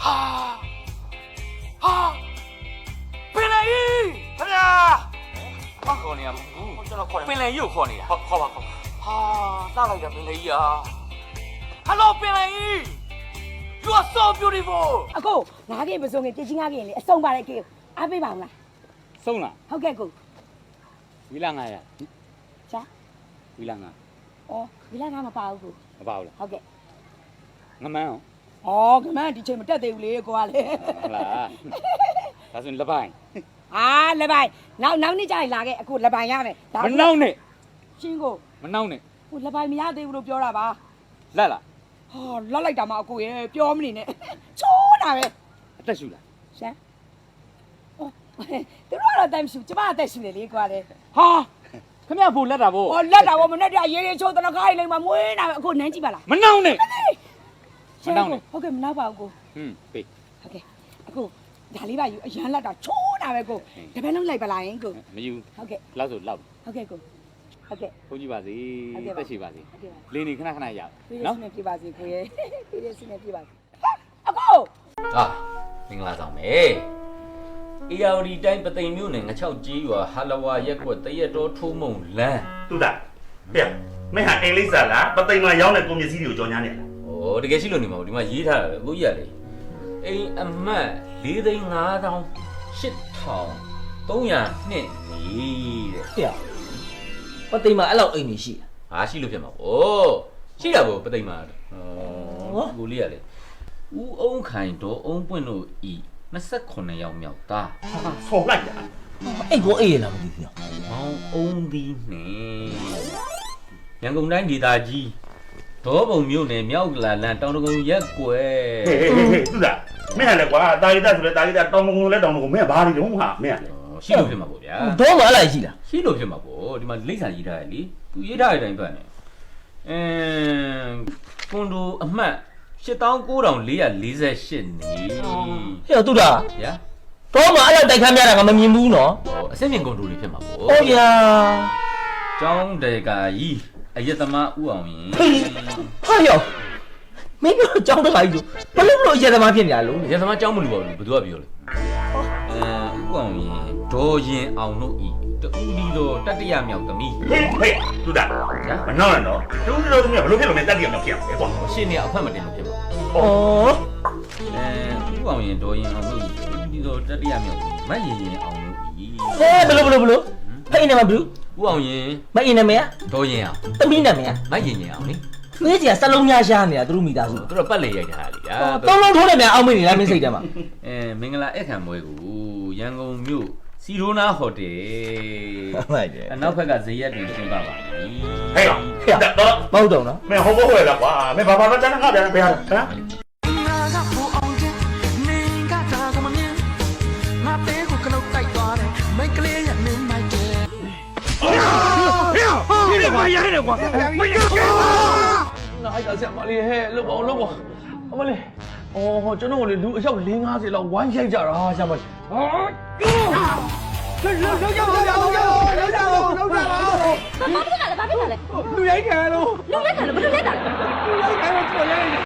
ပင်လေခင်ဗျာခေါ်နေရမဘူး ကျွန်တော်ခေါ်တယ် ပင်လယ်ကြီးကိုခေါ်နေတာ ခေါ်ပါခေါ်တားလိုက်တာပင်လေကြီးHello ပင်လေ You are so beautiful အခုငါးကင်ပစုံကပြချင်းငါးကင်လေအစုံပါတယ်ကေအားပေးပါဦးလား ဆုံးလား ဟုတ်ကဲ့ကို ဝီလာ900 ရှာ ဝီလာ9 ဩဒီလားငါမပါဘူးကို မပါဘူးလား ဟုတ်ကဲ့ ငမန်းအောင် ဩကမန်းဒီချိန်မတက်သေးဘူးလေကိုကလေ ဟုတ်လားဒါဆိုရင်လက်ပိုင်း လက်ပိုင်နောက်နေ့ကျရင်လာခဲ့အခုလက်ပိုင်ရမယ် မနှောင်းနဲ့ ရှင်းကို မနှောင်းနဲ့ ဟိုလက်ပိုင်မရသေးဘူးလို့ပြောတာပါ လက်လား ဟောလက်လိုက်တာမှအကိုရေပြောမနေနဲ့ချိုးတာပဲ အသက်ရှူလား ရှမ်းဩသူတို့ကတော့တိုင်ရှူကျမအသက်ရှူတယ်လေကိုကလေ ဟာခင်ဗျဖို့လက်တာဗော ဟောလက်တာဗောမနဲ့တည်းရေရေချိုးတနခါးလေးမှာမွေးတာပဲအခုနန်းကြည့်ပါလား မနှောင်းနဲ့ ဟုတ်ကဲ့မနာပါဘူးကို ပေး ဟုတ်ကဲ့အခုဒါလေးပါယူအရန်လက်တာချိုးတာပဲကိုတပည့်လုံးလိုက်ပါလားယင်ကို မယူ ဟုတ်ကဲ့ လောက်ဆိုလောက် ဟုတ်ကဲ့ကိုဟုတ်ကဲ့ ဘုန်းကြီးပါစေ ဟုတ်ကဲ့ပါ တက်ရှိပါစေ ဟုတ်ကဲ့ပါ လင်းနေခဏခဏရ ပြည်ရ နော် စနေပြပါစေကိုရေပြည်ရစနေပြပါစေအကို ဟာမင်္ဂလာဆောင်မယ်အေယာဝတီတိုင်းပသိမ်မြို့နယ်ငချောက်ကြီးရွာဟာလဝါရက်ကွက်တရက်တော်ထိုးမုံလမ်း တူတာဟဲ့မင်းဟာအင်္ဂလိပ်စာလားပသိမ်မှာရောင်းတဲ့ကုန်ပစ္စည်းတွေကိုကြော်ညာနေလား ဩတကယ်ရှိလို့နေမှာဒီမှာရေးထားတာပဲအခုကြီးရလေအိမ်အမှတ်4,500 8,300နှစ်နေတဲ့ ဟဲ့ပသိမ်မှာအဲ့လောက်အိမ်နေရှိ ဟာရှိလို့ဖြစ်မှာဗောရှိတာဗောပသိမ်မှာကိုလေးရလေဦးအုံးခိုင်တော်အုံးပွင့်တို့ဤ28ယောက်မြောက်သား ဟာဆော်လိုက်တာ အိမ်ကိုအေးရလားမသိဘူး မောင်အုံးသီးနဲ့ရန်ကုန်တိုင်းဒေသကြီးဒေါ်ဘုံမြို့နယ်မြောက်ကလာလန်တောင်တကုံရက်ကွယ် ဟေးတူတာမင်းဟာလေကွာတာရီတာဆိုလဲတာရီတာတောင်းမကုန်လဲတောင်းမကုန်မင်းကဘာတွေလုံးဟာမင်းကလေ ရှိလို့ဖြစ်မှာပေါ့ဗျာ တော့မအဲ့လိုက်ရှိလား ရှိလို့ဖြစ်မှာပေါ့ဒီမှာလိမ့်စာရေးထားရလေသူရေးထားတဲ့အတိုင်းပတ်နေကွန်ဒိုအမှတ်89,448နေ ဟဲ့တူတာ ဗျာ တော့မအဲ့လောက်တိုက်ခန်းများတာငါမမြင်ဘူးနော် ဟောအစင်းမြင်ကွန်ဒိုတွေဖြစ်မှာပေါ့ ဟုတ်ဗျာ ကျောင်းတေကာကြီးအယက်သမားဥအောင်ရင် ဟာရောက်မင်းတို့ကြောင်းတခါကြီးဘလို့ရေသမားဖြစ်နေရလို့ အယက်သမားကျောင်းမလူပါဘူးဘယ်သူကပြောလဲဥအောင်ရင်ဒေါ်ရင်အောင်တို့ဤတူလီတော်တတရမြောက်သမီး ဟေးတူတာမနှောင်းနဲ့တော့တူတူတူဘလို့ဖြစ်လို့မင်းတက်တယ်အောင်ဖြစ်အောင်ကွာ ရှင်းနေအဖက်မတင်လို့ဖြစ်မှာ ဩ ဥအောင်ရင်ဒေါ်ရင်အောင်တို့ဤတူလီတော်တတရမြောက်သမီးမရင်ရင်အောင်တို့ဤ ဘလို့ဖိနေမှာဘလို့ ဥအောင်ရင် မအင်းနာမည် ဒေါ်ရင်အောင် သမီးနာမည် မရင်ရင်အောင်လေ မင်းကြီးကစလုံးများရှားနေတာသူတို့မိသားစု သူတို့ပတ်လေရိုက်ထားလေဗျာ သုံးလုံးထိုးနေမြန်အောင်မနေလားမင်းစိတ်ထဲမှာ မင်္ဂလာအခမ်းပွဲကိုရန်ကုန်မြို့စီရိုနာဟိုတယ် ဟုတ်တယ် အနောက်ဘက်ကဇေယျတင်ကျင်းပပါမယ် ဟေးတော့ မဟုတ်တော့နော် မင်းဟောဖို့ရလားကွာမင်းဘာတန်းငါပြန်ဘယ်ဟာဟမ် 那还想想嘛哩嘿，老婆，阿妈哩，哦，真的我哩路要050了，完全假了哈，想嘛哩。啊！这是楼下，ဘာဖြစ်တာလဲဘာဖြစ်တာလဲ လူရိုက်ခံလို့ လူလက်ခံလို့ဘယ်လိုလက်တာလဲ လူရိုက်ခံလို့